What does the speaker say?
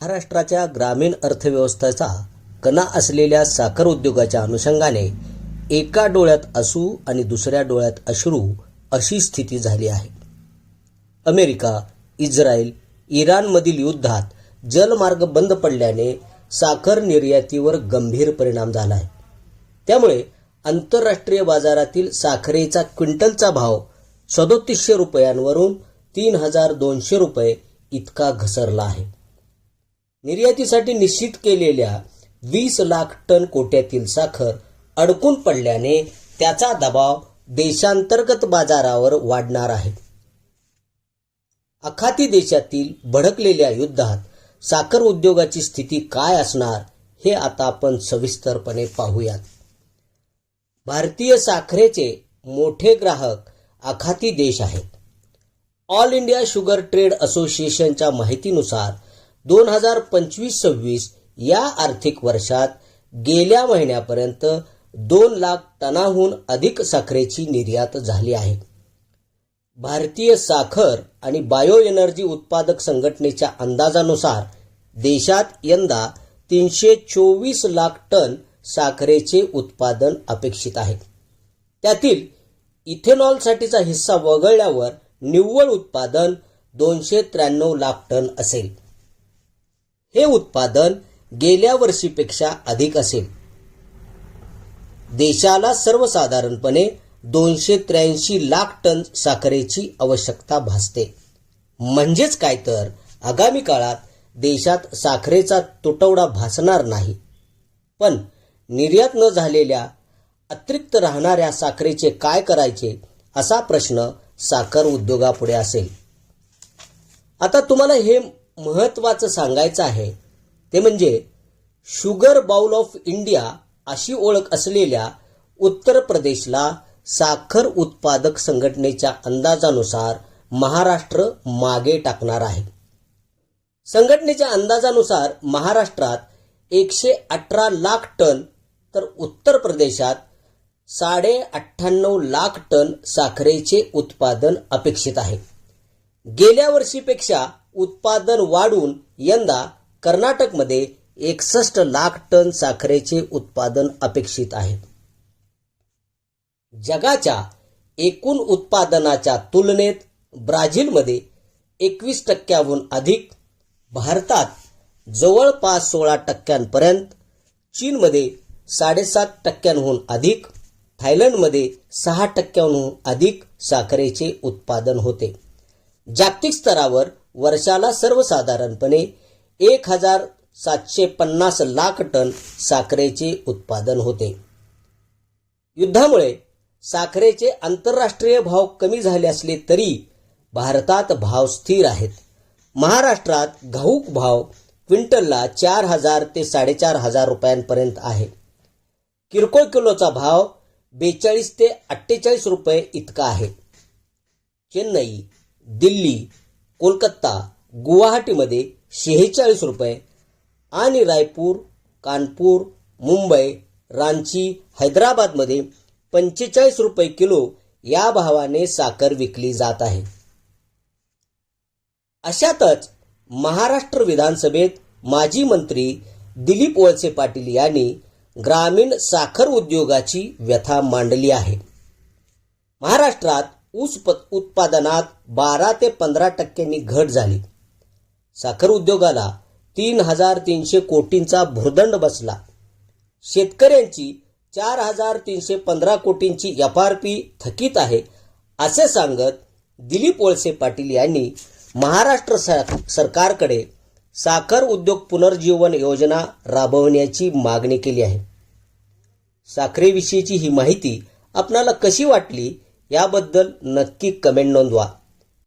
महाराष्ट्राच्या ग्रामीण अर्थव्यवस्थेचा कणा असलेल्या साखर उद्योगाच्या अनुषंगाने एका डोळ्यात आसू आणि दुसऱ्या डोळ्यात अश्रू अशी स्थिती झाली आहे. अमेरिका, इस्रायल, इराणमधील युद्धात जलमार्ग बंद पडल्याने साखर निर्यातीवर गंभीर परिणाम झाला आहे. त्यामुळे आंतरराष्ट्रीय बाजारातील साखरेचा क्विंटलचा भाव 3700 रुपयांवरून 3200 रुपये इतका घसरला आहे. निर्यातीसाठी निश्चित केलेल्या 20 लाख टन कोट्यातील साखर अडकून पडल्याने त्याचा दबाव देशांतर्गत बाजारावर वाढणार आहे. आखाती देशातील भडकलेल्या युद्धात साखर उद्योगाची स्थिती काय असणार हे आता आपण सविस्तरपणे पाहूयात. भारतीय साखरेचे मोठे ग्राहक आखाती देश आहेत. ऑल इंडिया शुगर ट्रेड असोसिएशनच्या माहितीनुसार 2025-26 या आर्थिक वर्षात गेल्या महिन्यापर्यंत 2 लाख टनाहून अधिक साखरेची निर्यात झाली आहे. भारतीय साखर आणि बायो एनर्जी उत्पादक संघटनेच्या अंदाजानुसार देशात यंदा 324 लाख टन साखरेचे उत्पादन अपेक्षित आहे. त्यातील इथेनॉलसाठीचा हिस्सा वगळल्यावर निव्वळ उत्पादन 293 लाख टन असेल. हे उत्पादन गेल्या वर्षीपेक्षा अधिक असेल. देशाला सर्वसाधारणपणे 283 लाख टन साखरेची आवश्यकता भासते. म्हणजेच काय तर आगामी काळात देशात साखरेचा तुटवडा भासणार नाही. पण निर्यात न झालेल्या अतिरिक्त राहणाऱ्या साखरेचे काय करायचे असा प्रश्न साखर उद्योगापुढे असेल. आता तुम्हाला हे महत्त्वाचं सांगायचं आहे ते म्हणजे शुगर बाउल ऑफ इंडिया अशी ओळख असलेल्या उत्तर प्रदेशला साखर उत्पादक संघटनेच्या अंदाजानुसार महाराष्ट्र मागे टाकणार आहे. संघटनेच्या अंदाजानुसार महाराष्ट्रात 118 लाख टन तर उत्तर प्रदेशात 98.5 लाख टन साखरेचे उत्पादन अपेक्षित आहे. गेल्या वर्षीपेक्षा उत्पादन वाढून यंदा कर्नाटकमध्ये 61 लाख टन साखरेचे उत्पादन अपेक्षित आहे. जगाच्या एकूण उत्पादनाच्या तुलनेत ब्राझीलमध्ये 21% अधिक, भारतात जवळपास 16% चीनमध्ये 7.5% अधिक, थायलंडमध्ये 6% अधिक साखरेचे उत्पादन होते. जागतिक स्तरावर वर्षाला सर्वसाधारणपणे 1750 लाख टन साखरेचे उत्पादन होते. युद्धामुळे साखरेचे आंतरराष्ट्रीय भाव कमी झाले असले तरी भारतात भाव स्थिर आहेत. महाराष्ट्रात घाऊक भाव क्विंटलला 4000 ते 4500 रुपयांपर्यंत आहे. किरकोळ किलोचा भाव 42 ते 48 रुपये इतका आहे. चेन्नई, दिल्ली, कोलकाता, गुवाहाटीमध्ये 46 रुपये आणि रायपूर, कानपूर, मुंबई, रांची, हैदराबादमध्ये 45 रुपये किलो या भावाने साखर विकली जात आहे. अशातच महाराष्ट्र विधानसभेत माजी मंत्री दिलीप वळसे पाटील यांनी ग्रामीण साखर उद्योगाची व्यथा मांडली आहे. महाराष्ट्रात ऊस उत्पादनात 12 ते 15% घट झाली. साखर उद्योगाला 3300 कोटींचा भुर्दंड बसला. शेतकऱ्यांची 4315 कोटींची FRP थकीत आहे असे सांगत दिलीप वळसे पाटील यांनी महाराष्ट्र सरकारकडे साखर उद्योग पुनर्जीवन योजना राबवण्याची मागणी केली आहे. साखरेविषयीची ही माहिती आपणाला कशी वाटली याबद्दल नक्की कमेंट नोंदवा.